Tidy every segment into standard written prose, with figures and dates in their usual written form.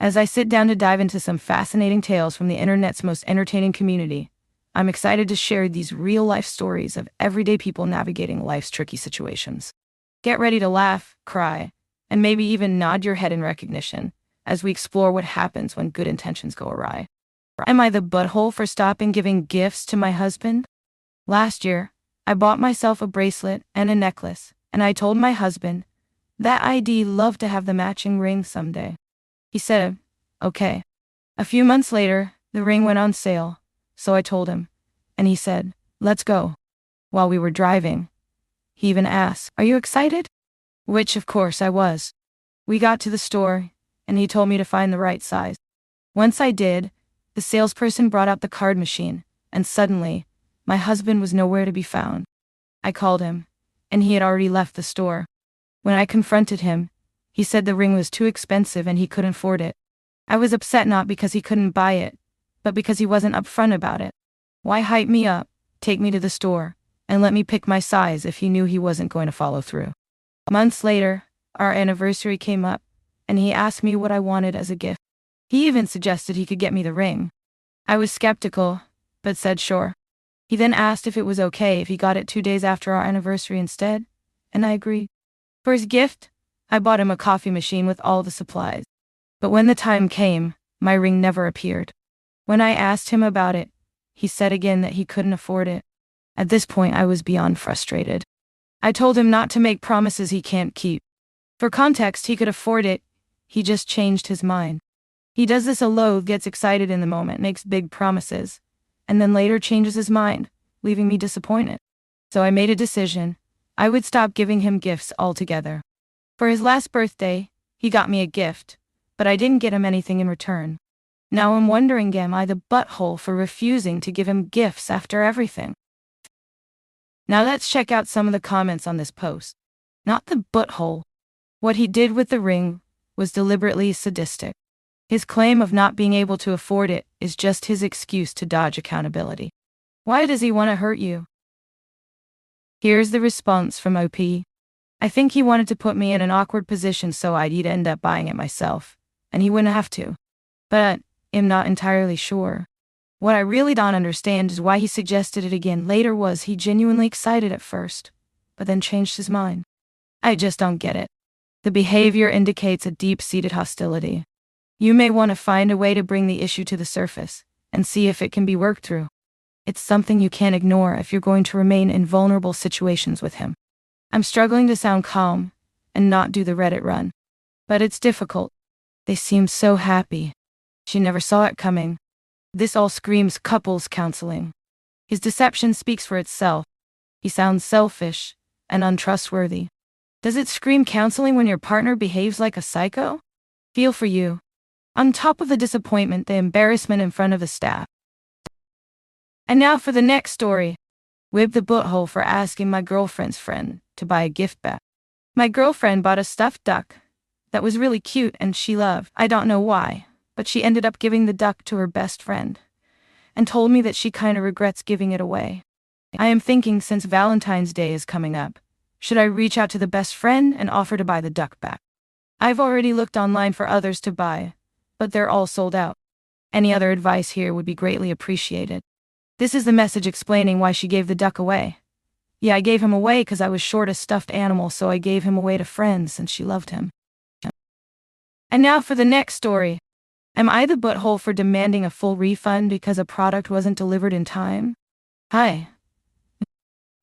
As I sit down to dive into some fascinating tales from the internet's most entertaining community, I'm excited to share these real-life stories of everyday people navigating life's tricky situations. Get ready to laugh, cry, and maybe even nod your head in recognition as we explore what happens when good intentions go awry. Am I the butthole for stopping giving gifts to my husband? Last year, I bought myself a bracelet and a necklace, and I told my husband that I'd love to have the matching ring someday. He said, okay. A few months later, the ring went on sale, so I told him, and he said, let's go. While we were driving, he even asked, are you excited? Which, of course, I was. We got to the store, and he told me to find the right size. Once I did, the salesperson brought out the card machine, and suddenly, my husband was nowhere to be found. I called him, and he had already left the store. When I confronted him, he said the ring was too expensive and he couldn't afford it. I was upset not because he couldn't buy it, but because he wasn't upfront about it. Why hype me up, take me to the store, and let me pick my size if he knew he wasn't going to follow through? Months later, our anniversary came up, and he asked me what I wanted as a gift. He even suggested he could get me the ring. I was skeptical, but said sure. He then asked if it was okay if he got it 2 days after our anniversary instead, and I agreed. For his gift, I bought him a coffee machine with all the supplies. But when the time came, my ring never appeared. When I asked him about it, he said again that he couldn't afford it. At this point, I was beyond frustrated. I told him not to make promises he can't keep. For context, he could afford it, he just changed his mind. He does this a lot, gets excited in the moment, makes big promises, and then later changes his mind, leaving me disappointed. So I made a decision. I would stop giving him gifts altogether. For his last birthday, he got me a gift, but I didn't get him anything in return. Now I'm wondering, am I the butthole for refusing to give him gifts after everything? Now let's check out some of the comments on this post. Not the butthole. What he did with the ring was deliberately sadistic. His claim of not being able to afford it is just his excuse to dodge accountability. Why does he want to hurt you? Here's the response from OP. I think he wanted to put me in an awkward position so I'd end up buying it myself, and he wouldn't have to. But I'm not entirely sure. What I really don't understand is why he suggested it again later. Was he genuinely excited at first, but then changed his mind? I just don't get it. The behavior indicates a deep-seated hostility. You may want to find a way to bring the issue to the surface and see if it can be worked through. It's something you can't ignore if you're going to remain in vulnerable situations with him. I'm struggling to sound calm and not do the Reddit run. But it's difficult. They seem so happy. She never saw it coming. This all screams couples counseling. His deception speaks for itself. He sounds selfish and untrustworthy. Does it scream counseling when your partner behaves like a psycho? Feel for you. On top of the disappointment, the embarrassment in front of the staff. And now for the next story. Wib the butthole for asking my girlfriend's friend to buy a gift bag. My girlfriend bought a stuffed duck that was really cute and she loved. I don't know why, but she ended up giving the duck to her best friend and told me that she kinda regrets giving it away. I am thinking, since Valentine's Day is coming up, should I reach out to the best friend and offer to buy the duck back? I've already looked online for others to buy, but they're all sold out. Any other advice here would be greatly appreciated. This is the message explaining why she gave the duck away. Yeah, I gave him away because I was short a stuffed animal, so I gave him away to friends since she loved him. And now for the next story. Am I the butthole for demanding a full refund because a product wasn't delivered in time? Hi.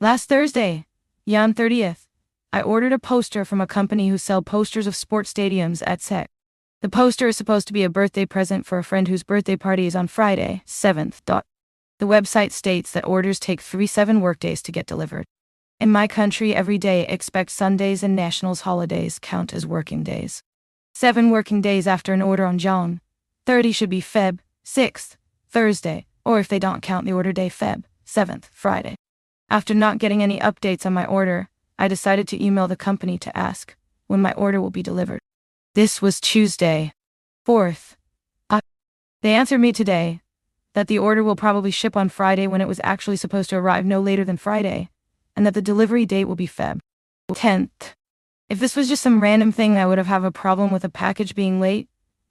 Last Thursday, on 30th, I ordered a poster from a company who sell posters of sports stadiums at SEC. The poster is supposed to be a birthday present for a friend whose birthday party is on Friday, 7th. The website states that orders take 7 workdays to get delivered. In my country, every day except Sundays and nationals holidays count as working days. 7 working days after an order on June 30 should be Feb 6th, Thursday, or if they don't count the order day, Feb 7th, Friday. After not getting any updates on my order, I decided to email the company to ask when my order will be delivered. This was Tuesday, 4th. They answered me today that the order will probably ship on Friday when it was actually supposed to arrive no later than Friday, and that the delivery date will be Feb 10th. If this was just some random thing, I would have a problem with a package being late,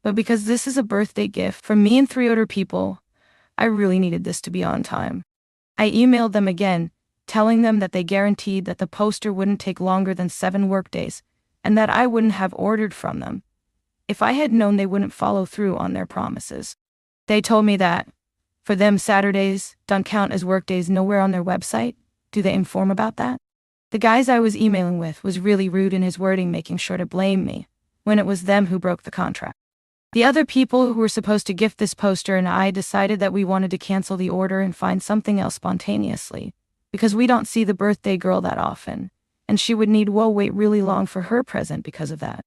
But because this is a birthday gift for me and 3 other people, I really needed this to be on time. I emailed them again, telling them that they guaranteed that the poster wouldn't take longer than 7 workdays, and that I wouldn't have ordered from them if I had known they wouldn't follow through on their promises. They told me that, for them, Saturdays don't count as workdays. Nowhere on their website do they inform about that. The guys I was emailing with was really rude in his wording, making sure to blame me, when it was them who broke the contract. The other people who were supposed to gift this poster and I decided that we wanted to cancel the order and find something else spontaneously, because we don't see the birthday girl that often, and she would need wait really long for her present because of that.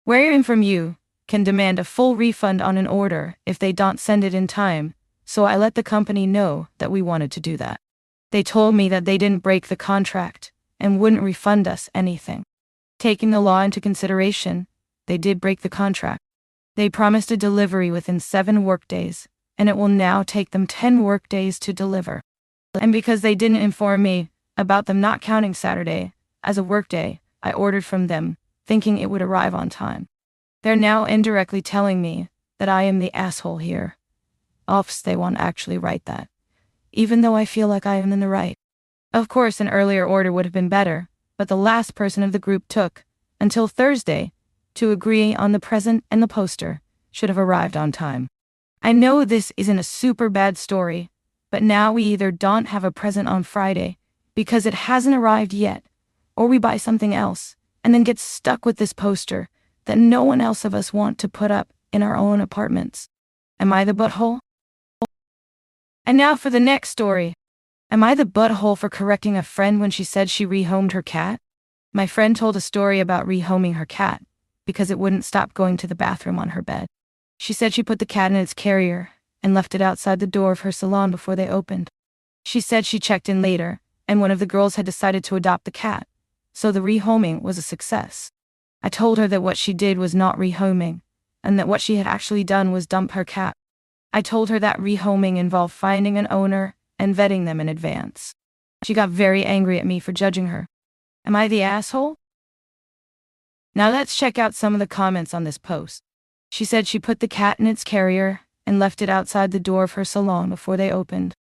Wherein from you can demand a full refund on an order if they don't send it in time, so I let the company know that we wanted to do that. They told me that they didn't break the contract and wouldn't refund us anything. Taking the law into consideration, they did break the contract. They promised a delivery within 7 workdays, and it will now take them 10 workdays to deliver. And because they didn't inform me about them not counting Saturday as a workday, I ordered from them, thinking it would arrive on time. They're now indirectly telling me that I am the asshole here. Offs, they won't actually write that, even though I feel like I am in the right. Of course, an earlier order would have been better, but the last person of the group took until Thursday to agree on the present, and the poster should have arrived on time. I know this isn't a super bad story, but now we either don't have a present on Friday because it hasn't arrived yet, or we buy something else and then get stuck with this poster that no one else of us want to put up in our own apartments. Am I the butthole? And now for the next story. Am I the butthole for correcting a friend when she said she rehomed her cat? My friend told a story about rehoming her cat because it wouldn't stop going to the bathroom on her bed. She said she put the cat in its carrier and left it outside the door of her salon before they opened. She said she checked in later, and one of the girls had decided to adopt the cat, so the rehoming was a success. I told her that what she did was not rehoming, and that what she had actually done was dump her cat. I told her that rehoming involved finding an owner and vetting them in advance. She got very angry at me for judging her. Am I the asshole? Now let's check out some of the comments on this post. She said she put the cat in its carrier and left it outside the door of her salon before they opened.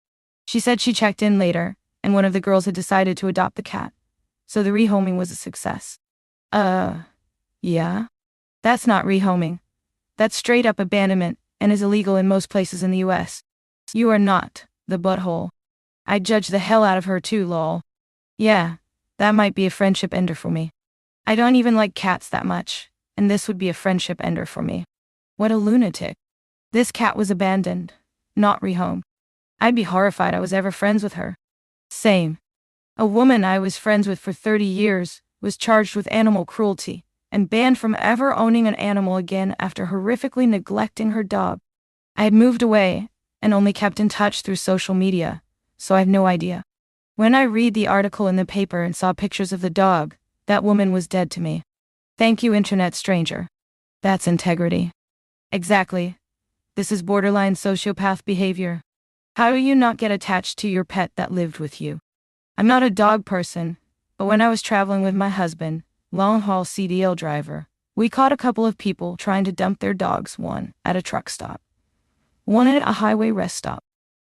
She said she checked in later, and one of the girls had decided to adopt the cat, so the rehoming was a success. Yeah? That's not rehoming. That's straight up abandonment and is illegal in most places in the US. You are not the butthole. I'd judge the hell out of her too, lol. Yeah, that might be a friendship ender for me. I don't even like cats that much, and this would be a friendship ender for me. What a lunatic. This cat was abandoned, not rehomed. I'd be horrified I was ever friends with her. Same. A woman I was friends with for 30 years was charged with animal cruelty and banned from ever owning an animal again after horrifically neglecting her dog. I had moved away and only kept in touch through social media, so I have no idea. When I read the article in the paper and saw pictures of the dog, that woman was dead to me. Thank you, internet stranger. That's integrity. Exactly. This is borderline sociopath behavior. How do you not get attached to your pet that lived with you? I'm not a dog person, but when I was traveling with my husband, long-haul CDL driver, we caught a couple of people trying to dump their dogs, one at a truck stop, one at a highway rest stop.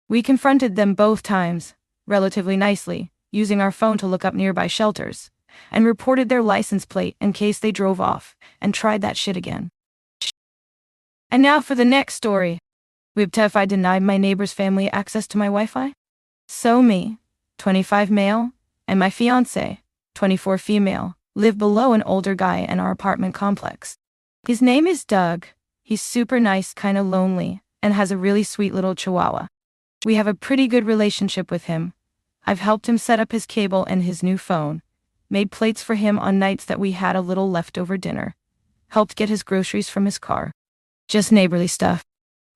We confronted them both times, relatively nicely, using our phone to look up nearby shelters, and reported their license plate in case they drove off and tried that shit again. And now for the next story. What if I denied my neighbor's family access to my Wi-Fi? So me, 25 male, and my fiance, 24 female, live below an older guy in our apartment complex. His name is Doug. He's super nice, kinda lonely, and has a really sweet little chihuahua. We have a pretty good relationship with him. I've helped him set up his cable and his new phone, made plates for him on nights that we had a little leftover dinner, helped get his groceries from his car. Just neighborly stuff.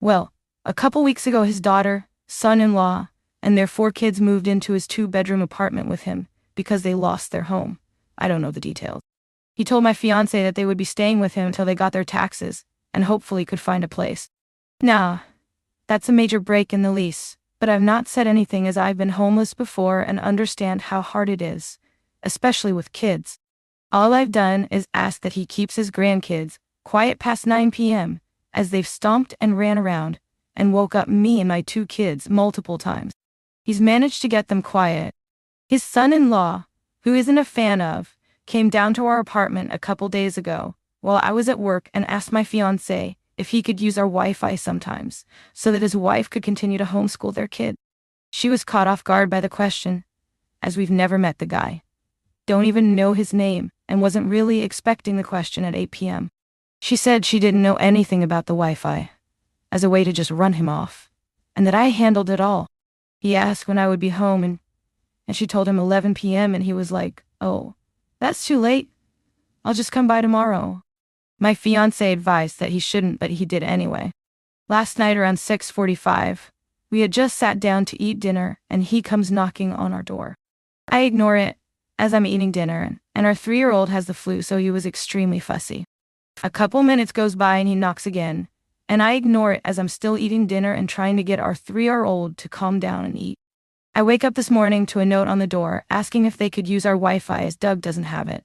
Well, a couple weeks ago his daughter, son-in-law, and their 4 kids moved into his 2-bedroom apartment with him because they lost their home. I don't know the details. He told my fiancé that they would be staying with him until they got their taxes and hopefully could find a place. Now, that's a major break in the lease, but I've not said anything as I've been homeless before and understand how hard it is, especially with kids. All I've done is ask that he keeps his grandkids quiet past 9 p.m., as they've stomped and ran around and woke up me and my two kids multiple times. He's managed to get them quiet. His son-in-law, who isn't a fan of, came down to our apartment a couple days ago while I was at work and asked my fiancé if he could use our Wi-Fi sometimes so that his wife could continue to homeschool their kid. She was caught off guard by the question, as we've never met the guy, don't even know his name, and wasn't really expecting the question at 8 p.m. She said she didn't know anything about the Wi-Fi, as a way to just run him off, and that I handled it all. He asked when I would be home, and she told him 11 p.m., and he was like, oh, that's too late. I'll just come by tomorrow. My fiancé advised that he shouldn't, but he did anyway. Last night around 6:45, we had just sat down to eat dinner, and he comes knocking on our door. I ignore it, as I'm eating dinner, and our 3-year-old has the flu, so he was extremely fussy. A couple minutes goes by and he knocks again, and I ignore it as I'm still eating dinner and trying to get our 3-year-old to calm down and eat. I wake up this morning to a note on the door asking if they could use our Wi-Fi as Doug doesn't have it,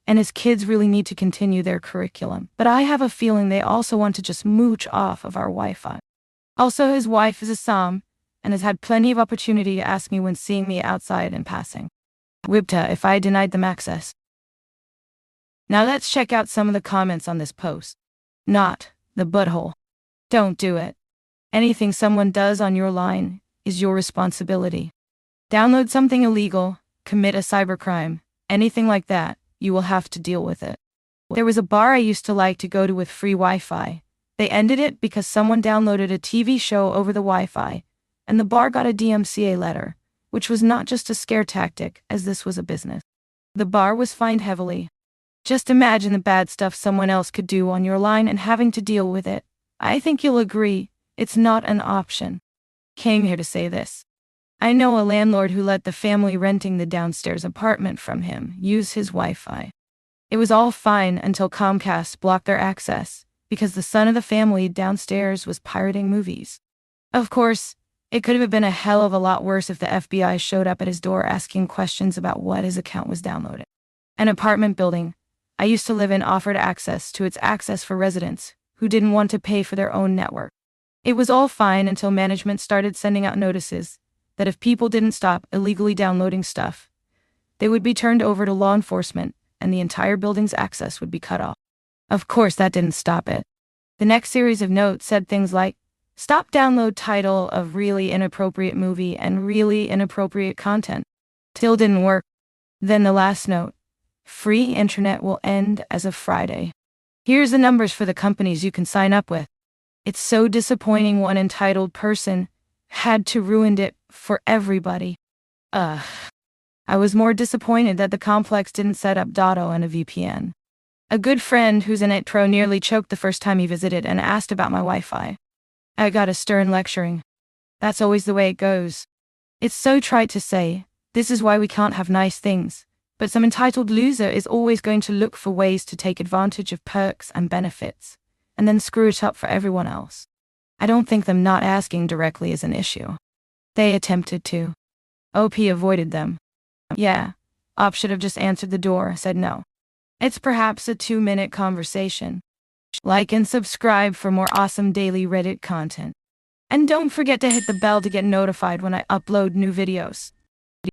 and his kids really need to continue their curriculum, but I have a feeling they also want to just mooch off of our Wi-Fi. Also, his wife is a Som, and has had plenty of opportunity to ask me when seeing me outside and passing. Wibta if I denied them access. Now let's check out some of the comments on this post. Not the butthole. Don't do it. Anything someone does on your line is your responsibility. Download something illegal, commit a cybercrime, anything like that, you will have to deal with it. There was a bar I used to like to go to with free Wi-Fi. They ended it because someone downloaded a TV show over the Wi-Fi, and the bar got a DMCA letter, which was not just a scare tactic, as this was a business. The bar was fined heavily. Just imagine the bad stuff someone else could do on your line and having to deal with it. I think you'll agree, it's not an option. Came here to say this. I know a landlord who let the family renting the downstairs apartment from him use his Wi-Fi. It was all fine until Comcast blocked their access because the son of the family downstairs was pirating movies. Of course, it could have been a hell of a lot worse if the FBI showed up at his door asking questions about what his account was downloaded. An apartment building I used to live in offered access to its access for residents who didn't want to pay for their own network. It was all fine until management started sending out notices that if people didn't stop illegally downloading stuff, they would be turned over to law enforcement and the entire building's access would be cut off. Of course, that didn't stop it. The next series of notes said things like, stop download title of really inappropriate movie and really inappropriate content. Still didn't work. Then the last note, free internet will end as of Friday. Here's the numbers for the companies you can sign up with. It's so disappointing one entitled person had to ruin it for everybody. I was more disappointed that the complex didn't set up Dotto and a VPN. A good friend who's an IT pro nearly choked the first time he visited and asked about my Wi-Fi. I got a stern lecturing. That's always the way it goes. It's so trite to say, this is why we can't have nice things, but some entitled loser is always going to look for ways to take advantage of perks and benefits, and then screw it up for everyone else. I don't think them not asking directly is an issue. They attempted to. OP avoided them. Yeah, Op should have just answered the door, said no. It's perhaps a 2-minute conversation. Like and subscribe for more awesome daily Reddit content. And don't forget to hit the bell to get notified when I upload new videos.